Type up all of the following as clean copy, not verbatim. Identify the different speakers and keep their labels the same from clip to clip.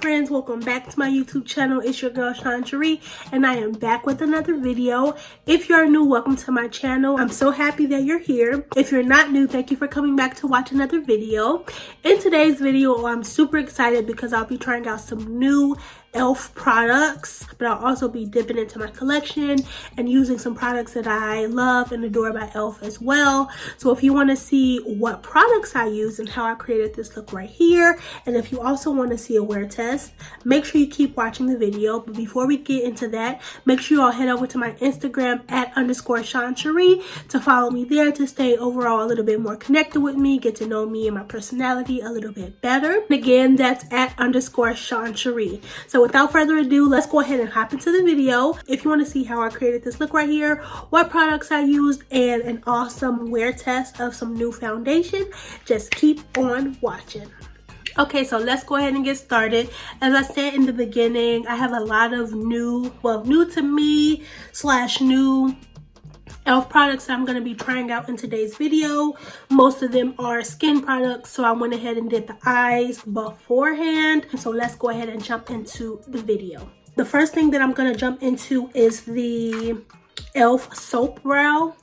Speaker 1: friends, welcome back to my YouTube channel. It's your girl Sheree, and I am back with another video. If you're new, welcome to my channel. I'm so happy that you're here. If you're not new, thank you for coming back to watch another video. In today's video, I'm super excited because I'll be trying out some new e.l.f. products, but I'll also be dipping into my collection and using some products that I love and adore by e.l.f. as well. So if you want to see what products I use and how I created this look right here, and if you also want to see a wear test, make sure you keep watching the video. But before we get into that, make sure you all head over to my Instagram @_ShawnCheree to follow me there to stay overall a little bit more connected with me, get to know me and my personality a little bit better. And again, that's @_ShawnCheree. So without further ado, let's go ahead and hop into the video. If you want to see how I created this look right here, what products I used, and an awesome wear test of some new foundation, just keep on watching. Okay, so let's go ahead and get started. As I said in the beginning, I have a lot of new to me / new e.l.f. products that I'm going to be trying out in today's video. Most of them are skin products, so I went ahead and did the eyes beforehand. So let's go ahead and jump into the video. The first thing that I'm going to jump into is the e.l.f. soap brow.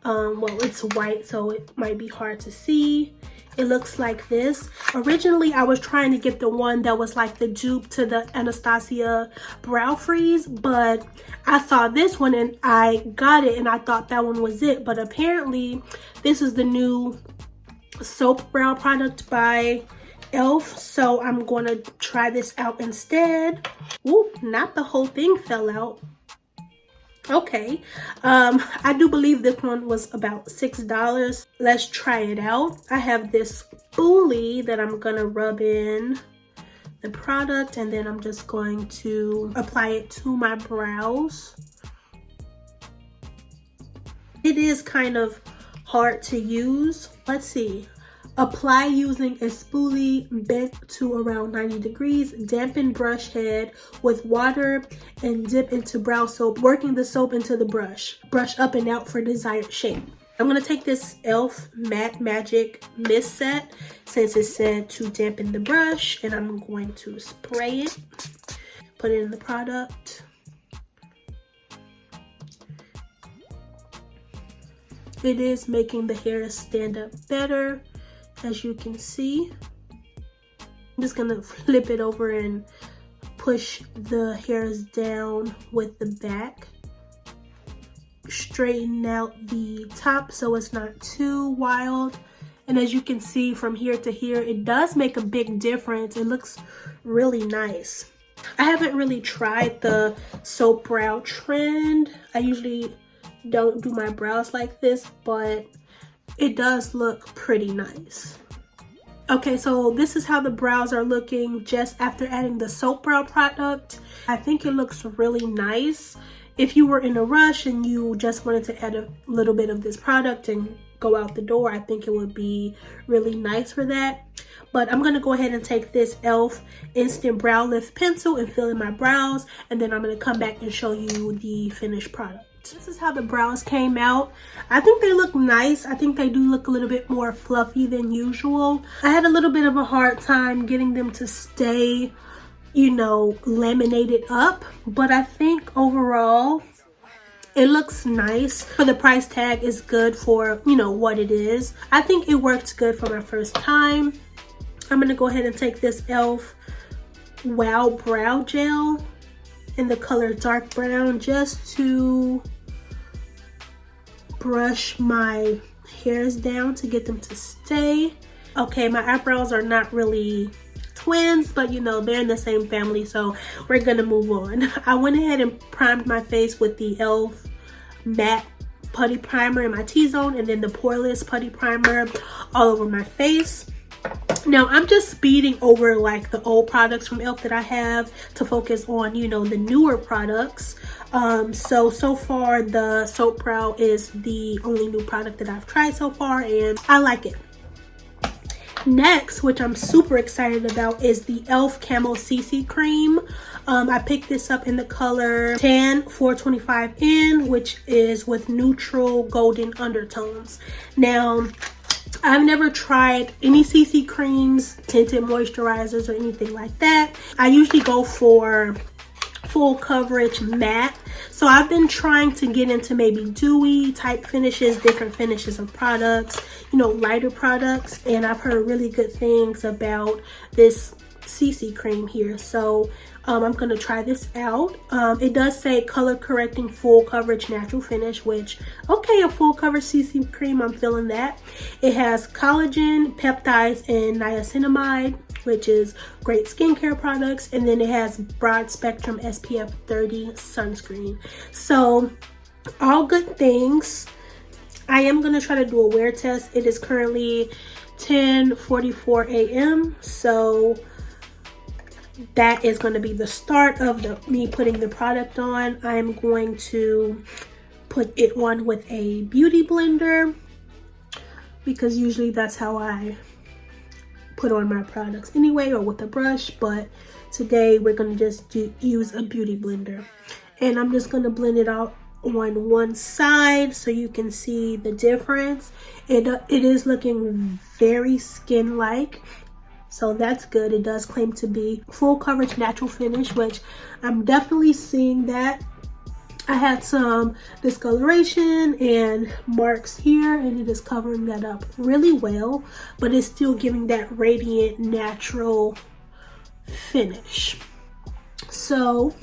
Speaker 1: Well, it's white, so it might be hard to see. It looks like this. Originally, I was trying to get the one that was like the dupe to the Anastasia Brow Freeze, but I saw this one and I got it and I thought that one was it. But apparently, this is the new soap brow product by e.l.f. So I'm going to try this out instead. Ooh, not the whole thing fell out. Okay, I do believe this one was about $6. Let's try it out. I have this spoolie that I'm gonna rub in the product, and then I'm just going to apply it to my brows. It is kind of hard to use. Let's see. Apply using a spoolie bent to around 90 degrees. Dampen brush head with water and dip into brow soap, working the soap into the brush. Brush up and out for desired shape. I'm going to take this e.l.f. Matte Magic Mist Set since it said to dampen the brush, and I'm going to spray it. Put it in the product. It is making the hair stand up better. As you can see, I'm just gonna flip it over and push the hairs down with the back. Straighten out the top so it's not too wild. And as you can see from here to here, it does make a big difference. It looks really nice. I haven't really tried the soap brow trend. I usually don't do my brows like this, but it does look pretty nice. Okay, so this is how the brows are looking just after adding the soap brow product. I think it looks really nice. If you were in a rush and you just wanted to add a little bit of this product and go out the door, I think it would be really nice for that. But I'm going to go ahead and take this e.l.f. Instant Brow Lift Pencil and fill in my brows, and then I'm going to come back and show you the finished product. This is how the brows came out. I think they look nice. I think they do look a little bit more fluffy than usual. I had a little bit of a hard time getting them to stay, you know, laminated up, but I think overall it looks nice. For the price tag, is good for, you know, what it is. I think it worked good for my first time. I'm gonna go ahead and take this e.l.f. Wow Brow Gel in the color dark brown just to brush my hairs down to get them to stay. Okay, my eyebrows are not really twins, but you know, they're in the same family, so we're gonna move on. I went ahead and primed my face with the e.l.f. Matte Putty Primer in my T-zone, and then the Poreless Putty Primer all over my face. Now I'm just speeding over like the old products from e.l.f. that I have to focus on, you know, the newer products. So far the soap brow is the only new product that I've tried so far, and I like it. Next, which I'm super excited about, is the e.l.f. Camo CC Cream. I picked this up in the color Tan 425N, which is with neutral golden undertones. Now, I've never tried any CC creams, tinted moisturizers, or anything like that. I usually go for full coverage matte. So I've been trying to get into maybe dewy type finishes, different finishes of products, you know, lighter products. And I've heard really good things about this CC cream here. So I'm gonna try this out. It does say color correcting full coverage natural finish, which, okay, a full coverage CC cream, I'm feeling that. It has collagen, peptides, and niacinamide, which is great skincare products. And then it has broad spectrum SPF 30 sunscreen. So all good things. I am gonna try to do a wear test. It is currently 10:44 a.m. So that is going to be the start of me putting the product on. I'm going to put it on with a beauty blender because usually that's how I put on my products anyway, or with a brush, but today we're going to just use a beauty blender. And I'm just going to blend it out on one side so you can see the difference. It is looking very skin-like. So that's good. It does claim to be full coverage natural finish, which I'm definitely seeing that. I had some discoloration and marks here, and it is covering that up really well, but it's still giving that radiant natural finish. So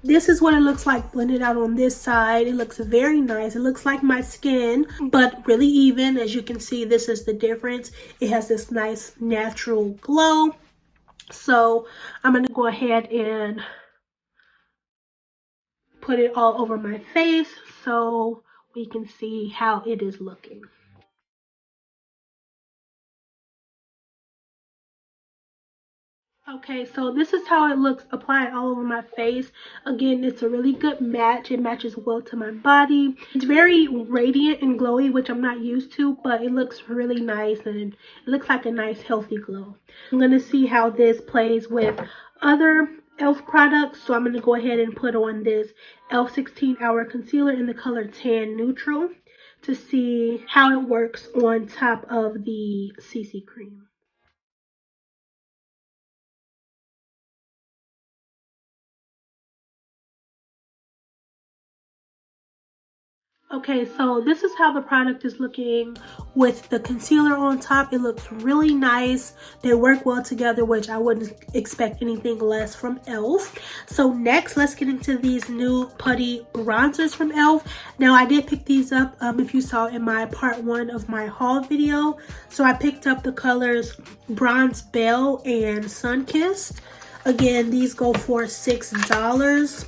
Speaker 1: this is what it looks like blended out on this side. It looks very nice. It looks like my skin, but really even. As you can see, this is the difference. It has this nice natural glow. So I'm going to go ahead and put it all over my face so we can see how it is looking. Okay, so this is how it looks applied all over my face. Again, it's a really good match. It matches well to my body. It's very radiant and glowy, which I'm not used to, but it looks really nice and it looks like a nice healthy glow. I'm going to see how this plays with other e.l.f. products. So I'm going to go ahead and put on this e.l.f. 16 Hour Concealer in the color Tan Neutral to see how it works on top of the CC cream. Okay, so this is how the product is looking with the concealer on top. It looks really nice. They work well together, which I wouldn't expect anything less from e.l.f. So next, let's get into these new Putty bronzers from e.l.f. Now, I did pick these up if you saw in my part 1 of my haul video. So I picked up the colors Bronze Belle and Sunkissed. Again, these go for $6.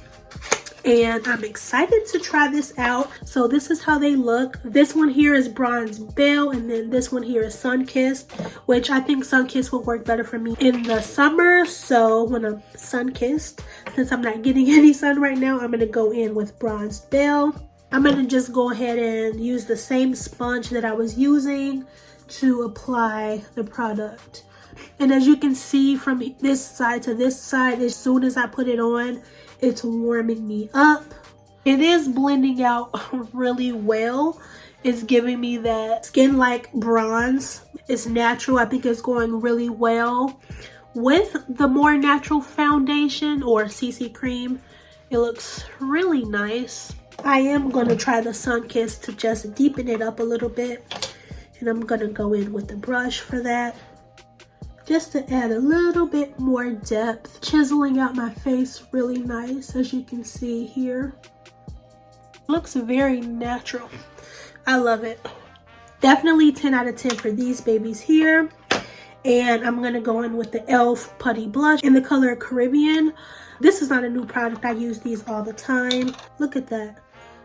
Speaker 1: And I'm excited to try this out. So this is how they look. This one here is Bronze Belle, and then this one here is Sunkissed, which I think Sunkissed will work better for me in the summer. So when I'm sun-kissed, since I'm not getting any sun right now, I'm gonna go in with Bronze Belle. I'm gonna just go ahead and use the same sponge that I was using to apply the product. And as you can see from this side to this side, as soon as I put it on, it's warming me up. It is blending out really well. It's giving me that skin-like bronze. It's natural. I think it's going really well with the more natural foundation or CC cream. It looks really nice. I am going to try the Sunkissed to just deepen it up a little bit. And I'm going to go in with the brush for that, just to add a little bit more depth, chiseling out my face really nice, as you can see here. Looks very natural. I love it. Definitely 10 out of 10 for these babies here. And I'm gonna go in with the e.l.f. Putty blush in the color Caribbean. This is not a new product. I use these all the time. Look at that.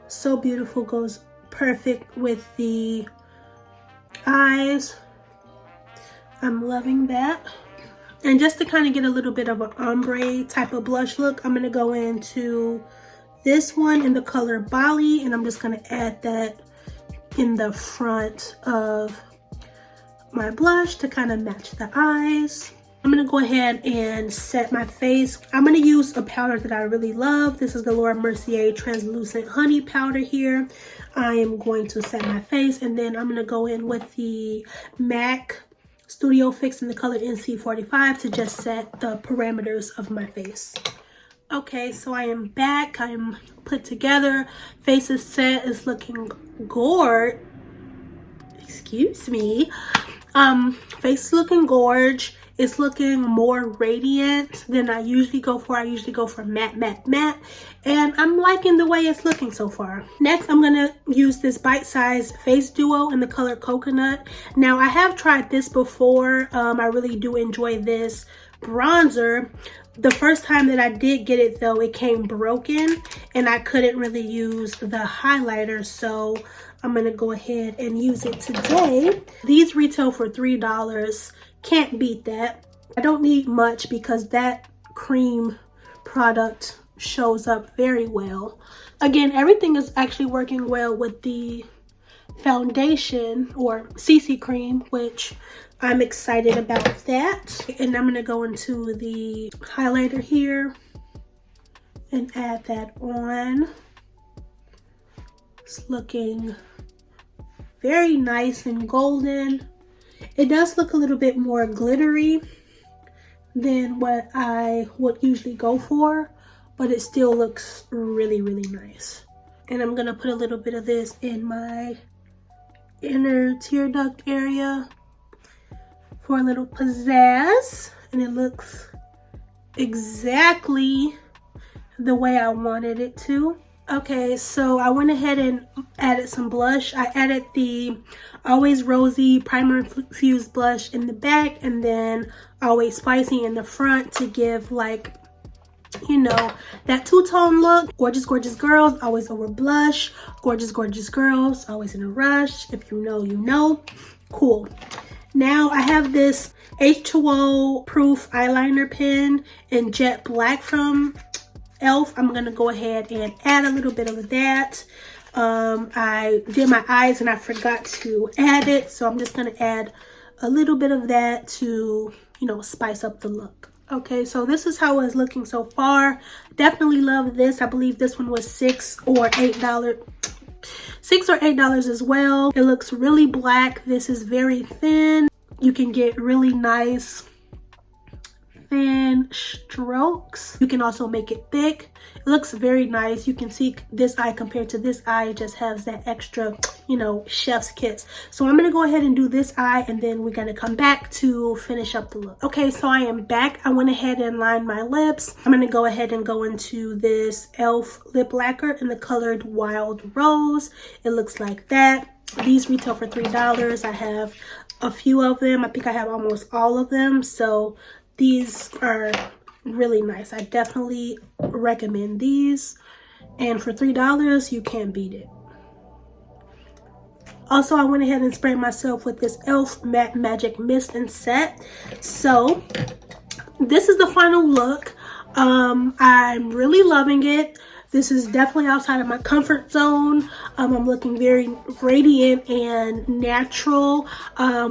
Speaker 1: So beautiful. Goes perfect with the eyes. I'm loving that. And just to kind of get a little bit of an ombre type of blush look, I'm going to go into this one in the color Bali, and I'm just going to add that in the front of my blush to kind of match the eyes. I'm gonna go ahead and set my face. I'm gonna use a powder that I really love. This is the Laura Mercier Translucent Honey Powder here. I am going to set my face, and then I'm gonna go in with the MAC Studio Fix in the color NC45 to just set the parameters of my face. Okay, so I am back. I am put together. Face is set. It's looking gorge. Excuse me. Face is looking gorge. It's looking more radiant than I usually go for. I usually go for matte, matte, matte. And I'm liking the way it's looking so far. Next, I'm going to use this bite-size face duo in the color Coconut. Now, I have tried this before. I really do enjoy this bronzer. The first time that I did get it, though, it came broken. And I couldn't really use the highlighter. So I'm going to go ahead and use it today. These retail for $3. Can't beat that. I don't need much because that cream product shows up very well. Again, everything is actually working well with the foundation or CC cream, which I'm excited about that. And I'm going to go into the highlighter here and add that on. It's looking very nice and golden. It does look a little bit more glittery than what I would usually go for, but it still looks really, really nice. And I'm going to put a little bit of this in my inner tear duct area for a little pizzazz. And it looks exactly the way I wanted it to. Okay, so I went ahead and added some blush. I added the Always Rosy Primer-Infused blush in the back, and then Always Spicy in the front to give, like, you know, that two-tone look. Gorgeous, gorgeous girls, always over blush. Gorgeous, gorgeous girls, always in a rush. If you know, you know. Cool. Now I have this H2O proof eyeliner pen in jet black from Elf. I'm gonna go ahead and add a little bit of that. I did my eyes and I forgot to add it, so I'm just gonna add a little bit of that to, you know, spice up the look. Okay, so this is how it's looking so far. Definitely love this. I believe this one was $6 or $8. $6 or $8 as well. It looks really black. This is very thin. You can get really nice thin strokes. You can also make it thick. It looks very nice. You can see this eye compared to this eye, it just has that extra, you know, chef's kiss. So I'm gonna go ahead and do this eye, and then we're gonna come back to finish up the look. Okay, so I am back. I went ahead and lined my lips. I'm gonna go ahead and go into this Elf lip lacquer in the colored Wild Rose. It looks like that. These retail for $3. I have a few of them. I think I have almost all of them. So these are really nice. I definitely recommend these. And for $3, you can't beat it. Also, I went ahead and sprayed myself with this Elf Matte Magic Mist and Set. So this is the final look. I'm really loving it. This is definitely outside of my comfort zone. I'm looking very radiant and natural,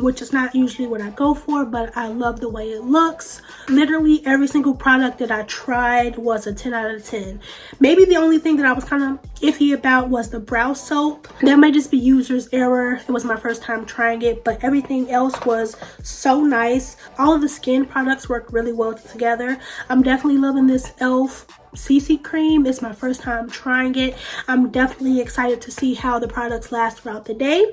Speaker 1: which is not usually what I go for, but I love the way it looks. Literally every single product that I tried was a 10 out of 10. Maybe the only thing that I was kind of iffy about was the brow soap. That might just be user's error. It was my first time trying it, but everything else was so nice. All of the skin products work really well together. I'm definitely loving this Elf CC cream. It's my first time trying it. I'm definitely excited to see how the products last throughout the day.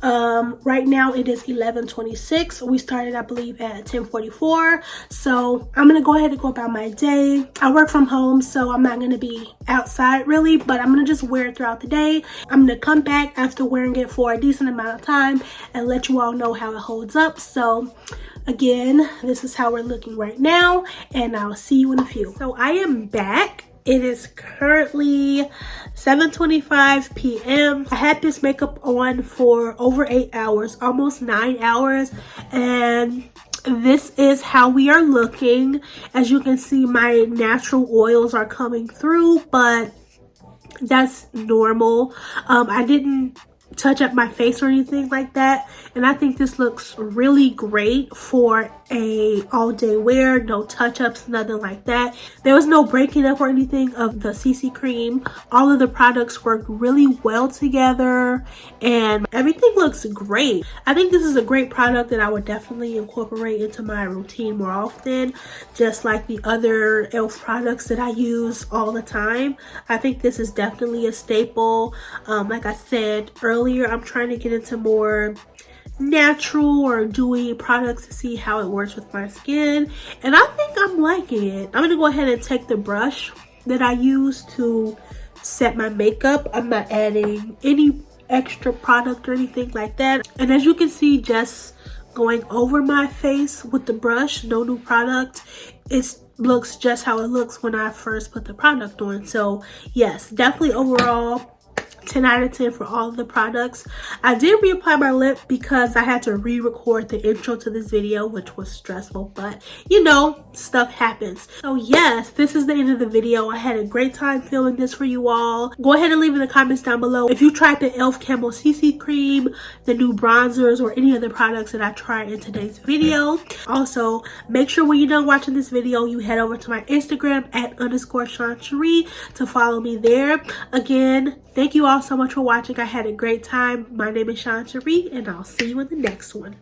Speaker 1: Right now it is 11:26. We started, I believe, at 10:44. So I'm gonna go ahead and go about my day. I work from home, so I'm not gonna be outside really, but I'm gonna just wear it throughout the day. I'm gonna come back after wearing it for a decent amount of time and let you all know how it holds up. So again, this is how we're looking right now, and I'll see you in a few. So I am back. It is currently 7:25 p.m. I had this makeup on for over 8 hours, almost 9 hours, and this is how we are looking. As you can see, my natural oils are coming through, but that's normal. I didn't touch up my face or anything like that, and I think this looks really great for a all-day wear. No touch-ups, nothing like that. There was no breaking up or anything of the CC cream. All of the products work really well together and everything looks great. I think this is a great product that I would definitely incorporate into my routine more often, just like the other e.l.f. products that I use all the time. I think this is definitely a staple. Like I said earlier, I'm trying to get into more natural or dewy products to see how it works with my skin, and I think I'm liking it. I'm gonna go ahead and take the brush that I use to set my makeup. I'm not adding any extra product or anything like that, and as you can see, just going over my face with the brush, no new product. It looks just how it looks when I first put the product on. So yes, definitely overall 10 out of 10 for all of the products. I did reapply my lip because I had to re-record the intro to this video, which was stressful, but you know, stuff happens. So yes, this is the end of the video. I had a great time filming this for you all. Go ahead and leave in the comments down below if you tried the e.l.f. Camo CC Cream, the new bronzers, or any other products that I tried in today's video. Also, make sure when you're done watching this video, you head over to my Instagram at _Sheree to follow me there. Again, thank you all so much for watching. I had a great time. My name is Sheree, and I'll see you in the next one.